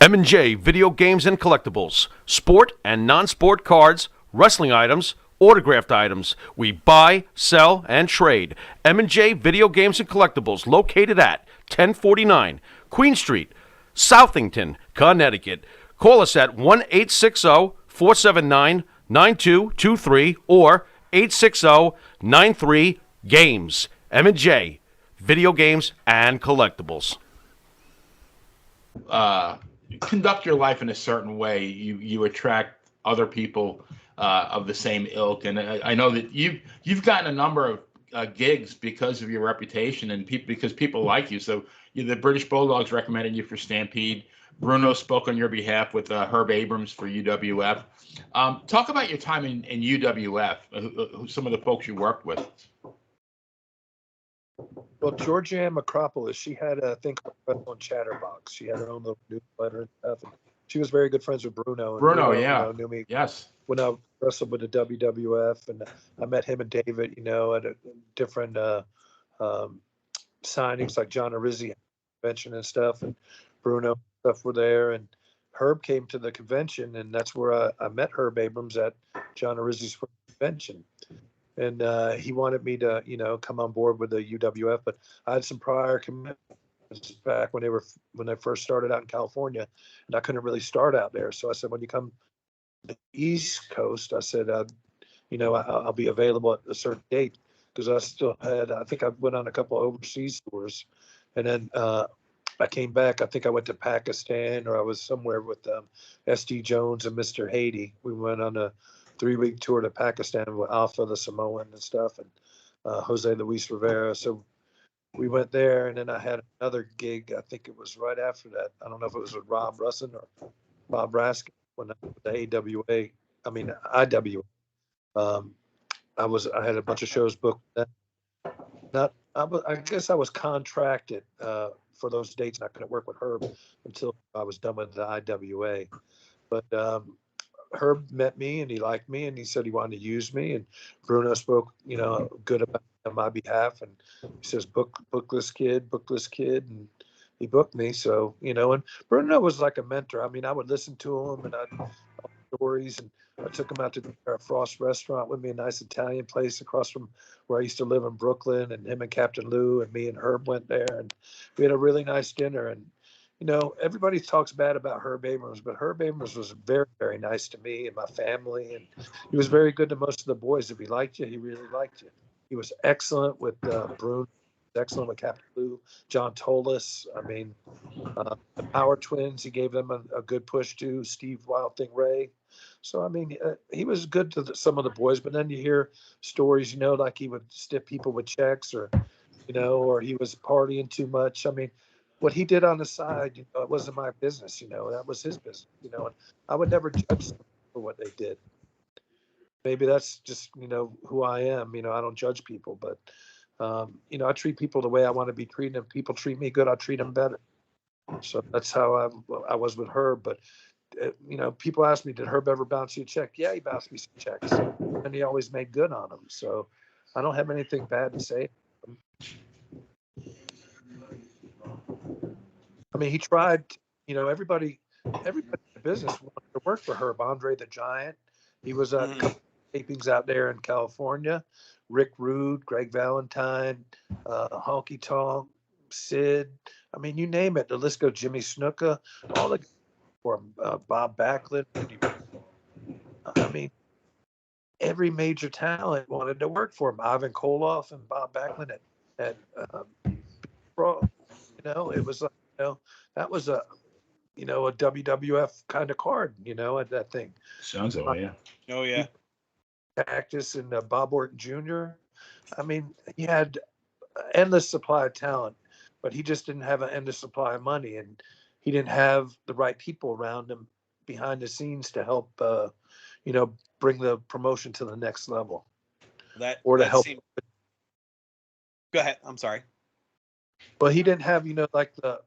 M&J Video Games and Collectibles. Sport and non-sport cards, wrestling items, autographed items. We buy, sell, and trade. M&J Video Games and Collectibles, located at 1049 Queen Street, Southington, Connecticut. Call us at 1-860-479-9223 or 860-93-GAMES. M&J Video Games and Collectibles. Conduct your life in a certain way, you attract other people of the same ilk. And I know that you've gotten a number of gigs because of your reputation and because people like you. So the British Bulldogs recommended you for Stampede. Bruno spoke on your behalf with Herb Abrams for UWF. Talk about your time in UWF, some of the folks you worked with. Well, Georgianne Macropolis, she had a thing called Chatterbox. She had her own little newsletter and stuff. And she was very good friends with Bruno. And Bruno, yeah, knew me. Yes. When I wrestled with the WWF, and I met him and David, at a different signings like John Arizzi convention and stuff, and Bruno stuff were there, and Herb came to the convention, and that's where I met Herb Abrams at John Arizzi's convention. And he wanted me to, come on board with the UWF, but I had some prior commitments back when I first started out in California, and I couldn't really start out there. So I said, when you come to the East Coast, I said, I'll be available at a certain date, because I think I went on a couple of overseas tours, and then I came back. I think I went to Pakistan, or I was somewhere with SD Jones and Mr. Haiti. We went on a 3-week tour to Pakistan with Alpha the Samoan and stuff, and Jose Luis Rivera. So we went there, and then I had another gig. I think it was right after that. I don't know if it was with Rob Russin or Bob Raskin when I was the IWA. I had a bunch of shows booked. I guess I was contracted for those dates, and I couldn't work with Herb until I was done with the IWA. But Herb met me, and he liked me, and he said he wanted to use me, and Bruno spoke, good about on my behalf, and he says, book this kid, and he booked me. So, and Bruno was like a mentor. I mean, I would listen to him, and I'd tell stories, and I took him out to Frost Restaurant with me, a nice Italian place across from where I used to live in Brooklyn, and him and Captain Lou and me and Herb went there, and we had a really nice dinner. And everybody talks bad about Herb Abrams, but Herb Abrams was very, very nice to me and my family, and he was very good to most of the boys. If he liked you, he really liked you. He was excellent with Bruno, excellent with Captain Lou, John Tolis. I mean, the Power Twins, he gave them a good push to Steve Wild Thing Ray. So, I mean, he was good to some of the boys, but then you hear stories, like he would stiff people with checks, or he was partying too much. I mean, what he did on the side, it wasn't my business, that was his business, and I would never judge them for what they did. Maybe that's just, who I am. I don't judge people, but, I treat people the way I want to be treated. If people treat me good, I'll treat them better. So that's how I was with Herb. But, people ask me, did Herb ever bounce you a check? Yeah, he bounced me some checks, and he always made good on them. So I don't have anything bad to say. I mean, he tried, everybody in the business wanted to work for Herb. Andre the Giant, he was at a couple of tapings out there in California. Rick Rude, Greg Valentine, Honky Tonk, Sid. I mean, you name it. The list goes. Jimmy Snuka, all the for Bob Backlund. I mean, every major talent wanted to work for him. Ivan Koloff and Bob Backlund at Pro. It was like, that was a WWF kind of card, at that thing. Sounds that way, yeah. Oh, yeah. Cactus and Bob Orton Jr. I mean, he had endless supply of talent, but he just didn't have an endless supply of money, and he didn't have the right people around him behind the scenes to help, bring the promotion to the next level. Help. Go ahead. I'm sorry. Well, he didn't have, like the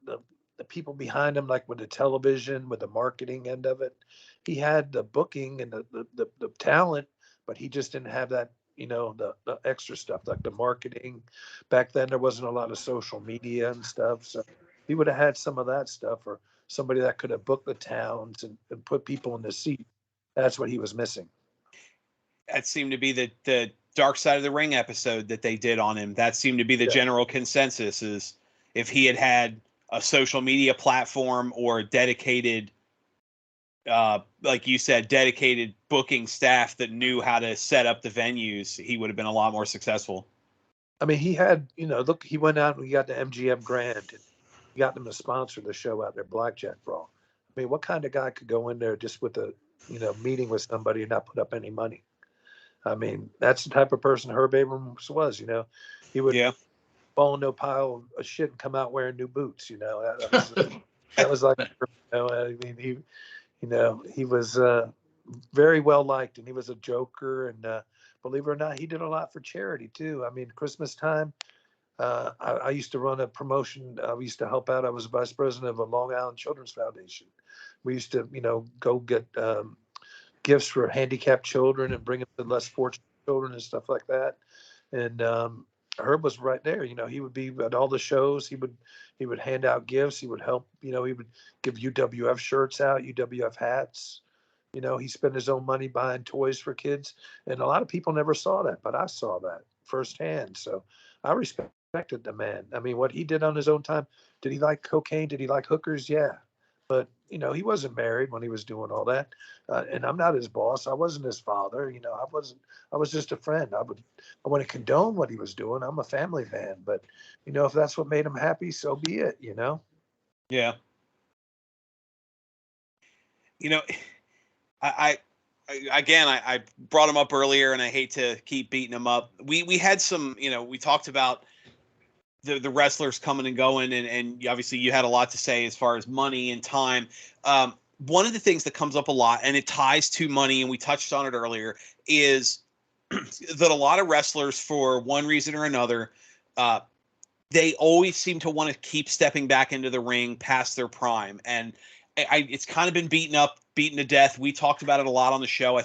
people behind him, like with the television, with the marketing end of it. He had the booking and the talent, but he just didn't have that, the extra stuff, like the marketing. Back then, there wasn't a lot of social media and stuff. So he would have had some of that stuff, or somebody that could have booked the towns and put people in the seat. That's what he was missing. That seemed to be the Dark Side of the Ring episode that they did on him. That seemed to be the general consensus, is if he had had a social media platform or dedicated, like you said, dedicated booking staff that knew how to set up the venues, he would have been a lot more successful. I mean, he had, look, he went out and he got the MGM Grand and he got them to sponsor the show out there, Blackjack Brawl. I mean, what kind of guy could go in there just with a, meeting with somebody and not put up any money? I mean, that's the type of person Herb Abrams was. He would fall into a pile of shit and come out wearing new boots. That was like, I mean, he was very well liked, and he was a joker. And believe it or not, he did a lot for charity too. I mean, Christmas time, I used to run a promotion. We used to help out. I was vice president of a Long Island Children's Foundation. We used to, go get gifts for handicapped children and bring them to less fortunate children and stuff like that. And Herb was right there. He would be at all the shows. He would hand out gifts. He would help. He would give UWF shirts out, UWF hats. He spent his own money buying toys for kids. And a lot of people never saw that, but I saw that firsthand. So I respected the man. I mean, what he did on his own time. Did he like cocaine? Did he like hookers? Yeah. But, he wasn't married when he was doing all that. And I'm not his boss. I wasn't his father. I was just a friend. I wouldn't condone what he was doing. I'm a family man. But, if that's what made him happy, so be it, Yeah. I brought him up earlier, and I hate to keep beating him up. We had some, we talked about the wrestlers coming and going, and obviously you had a lot to say as far as money and time. One of the things that comes up a lot, and it ties to money, and we touched on it earlier, is that a lot of wrestlers, for one reason or another, they always seem to want to keep stepping back into the ring past their prime. And it's kind of been beaten to death. We talked about it a lot on the show. I